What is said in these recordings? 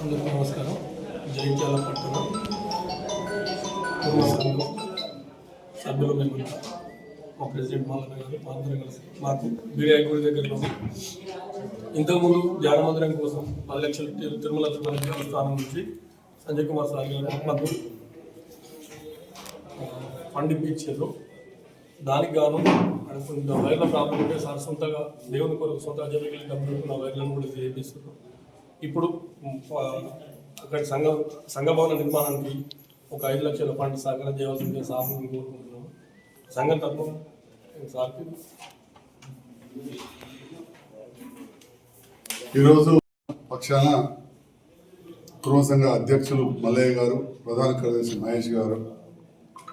అందరికీ నమస్కారం. జగిత్యాల పట్టణ పూర్వ సంఘం సభ్యులు మేము మా ప్రెసిడెంట్ మాలన్న గారు మా అందరం కలిసి మాకు బీడిఐ గుడి దగ్గరలో ఇంతకుముందు ధ్యాన మందిరం కోసం 10 లక్షలు తిరుమల దేవస్థానం నుంచి సంజయ్ కుమార్ సార్ గారు మాకు ఫండ్ ఇప్పించారు. దానికి గాను కొంచెం వైర్ల ప్రాబ్లం ఉంటే సార్ సొంతగా దేవుని కొరకు సొంత జరుగుతున్న డబ్బులు వైర్లను కూడా చేపిస్తున్నారు. ఇప్పుడు అక్కడ సంఘ భవన నిర్మాణానికి ఒక 5 లక్షల ఫండ్ సహకారం చేయవలసిందిగా సార్ని కోరుకుంటున్నాము. సంఘం తరఫున సార్కి ఈరోజు పక్షాన కుటుంబ సంఘ అధ్యక్షులు మల్లయ్య గారు, ప్రధాన కార్యదర్శి మహేష్ గారు,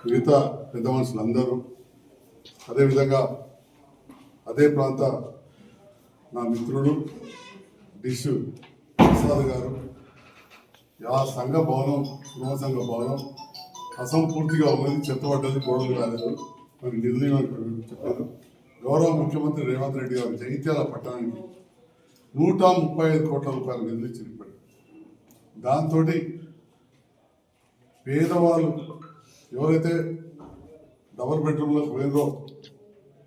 మిగతా పెద్ద మనుషులందరూ, అదేవిధంగా అదే ప్రాంత నా మిత్రుడు డిష్ ప్రసాద్ గారు, ఆ సంఘ భవనం కుటుంబ సంఘ భవనం అసంపూర్తిగా ఉన్నది, చెత్తపడ్డది, గోడలు కాలేదు, మరి నిధులు చెప్పారు. గౌరవ ముఖ్యమంత్రి రేవంత్ రెడ్డి గారు జగిత్యాల పట్టణానికి 135 కోట్ల రూపాయలు నిధులు ఇచ్చారు. దాంతో పేదవాళ్ళు ఎవరైతే డబుల్ బెడ్రూమ్లకు పోయినరో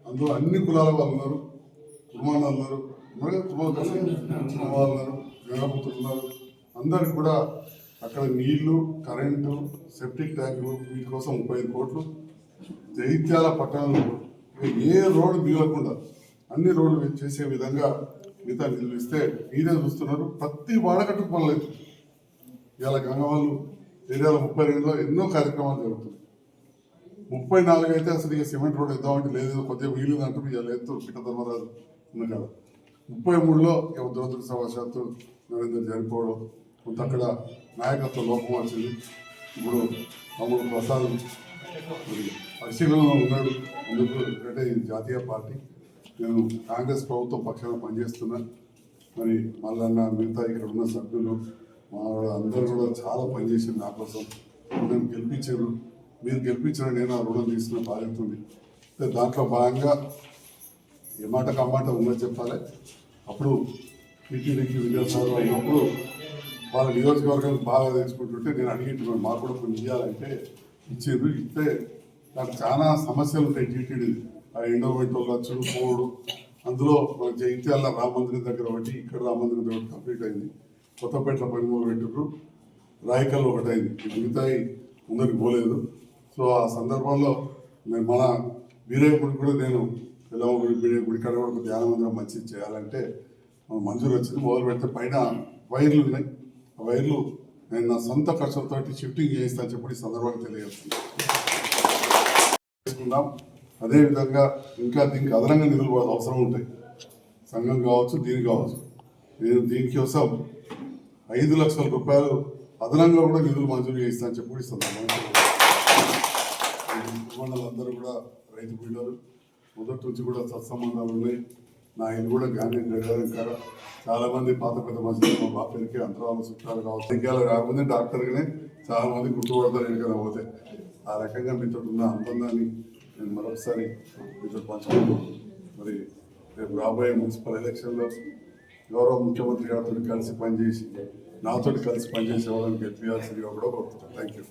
అందులో అన్ని కులాల వాళ్ళు ఉన్నారు, కుటుంబాలు ఉన్నారు, వాళ్ళు ఉన్నారు, గణపతులు ఉన్నారు. అందరికి కూడా అక్కడ నీళ్లు, కరెంటు, సెప్టిక్ ట్యాంకులు వీటి కోసం 35 కోట్లు. జగిత్యాల పట్టణంలో ఏ రోడ్డు మిగలకుండా అన్ని రోడ్లు చేసే విధంగా మిగతా నిధులు ఇస్తే మీరే చూస్తున్నారు. ప్రతి వాడకట్టుకు పనులు అవుతుంది. ఇవాళ గంగవాళ్ళు ఏరియాలో 32లో ఎన్నో కార్యక్రమాలు జరుగుతున్నాయి. 34 అయితే అసలు ఇక సిమెంట్ రోడ్ ఇద్దామంటే లేదు, కొద్దిగా వీలుంది అంటూ ఇవాళ ఎత్తు పిట్ట ధర్మరాజు ఉంది కదా. 33లో దురదృష్టవశాత్తు నరేంద్ర జరిపోవడం, కొంత అక్కడ నాయకత్వ లోపం వచ్చింది. ఇప్పుడు తమ్ముడు ప్రసాద్ పరిశీలనలో ఉన్నాడు. ఎందుకు అంటే ఇది జాతీయ పార్టీ, నేను కాంగ్రెస్ ప్రభుత్వం పక్షాన పనిచేస్తున్నా. మరి మళ్ళీ మిగతా ఇక్కడ ఉన్న సభ్యులు మా అందరూ కూడా చాలా పనిచేసింది నా కోసం. నేను గెలిపించారు, మీరు గెలిపించిన నేను ఆ రుణం తీసుకున్న బాధ్యత ఉంది. దాంట్లో భాగంగా ఏ మాట కమ్మాట ఉందని చెప్పాలి. అప్పుడు టీటీడీకి విద్యాసాగర్ అయినప్పుడు వాళ్ళ నియోజకవర్గానికి బాగా తెచ్చుకుంటుంటే నేను అడిగింటున్నాను, మాకు కూడా కొన్ని ఇవ్వాలంటే ఇచ్చారు. ఇస్తే నాకు చాలా సమస్యలు ఉంటాయి. టీటీడీ ఆ ఎండోమెంట్ ఖర్చులు పోడు, అందులో మన జగిత్యాల రామ మందిరం దగ్గర ఒకటి, ఇక్కడ రామ మందిరం దగ్గర కంప్లీట్ అయింది. కొత్తపేటలో 13 పెట్టారు, రాయకల్లో ఒకటి అయింది. మిగతాయి ముందరికి పోలేదు. సో ఆ సందర్భంలో నేను మన బీరే గుడి కూడా నేను పిల్లమ్మ గుడి, బీరే గుడి కాడ కూడా ధ్యాన మందిరం మంచిది చేయాలంటే మంజూరు వచ్చింది. మొదలు పెడితే పైన వైర్లు ఉన్నాయి. ఆ వైర్లు నేను నా సొంత ఖర్చులతో షిఫ్టింగ్ చేయిస్తా చెప్పి ఈ సందర్భాన్ని తెలియజేస్తున్నాం. అదేవిధంగా ఇంకా దీనికి అదనంగా నిధులు అవసరం ఉంటాయి. సంఘం కావచ్చు, దీనికి కావచ్చు. నేను దీనికోసం 5 లక్షల రూపాయలు అదనంగా కూడా నిధులు మంజూరు చేయిస్తాను చెప్పి ఈ సందర్భంగా అందరూ కూడా రైతు బిడ్డలు, మొదటి నుంచి కూడా సత్సంబంధాలు ఉన్నాయి. నా ఇది కూడా గాంధీ గారు చాలా మంది పాత పెద్ద మనుషులు మా బాపేరికి అంతరాలు చుట్టాలు కావచ్చు. సంఖ్యలో రాకుండా డాక్టర్గానే చాలా మంది గుర్తుపడతారు ఎక్కడికైనా పోతే. ఆ రకంగా మీతో ఉన్న అనుబంధాన్ని నేను మరొకసారి మీతో పంచుకుంటూ, మరి రేపు రాబోయే మున్సిపల్ ఎలక్షన్లో గౌరవ ముఖ్యమంత్రి గారితో కలిసి పనిచేసి నాతో కలిసి పనిచేసే వాళ్ళని గెలిపించాల్సిందిగా కూడా కోరుతున్నాను. Thank you.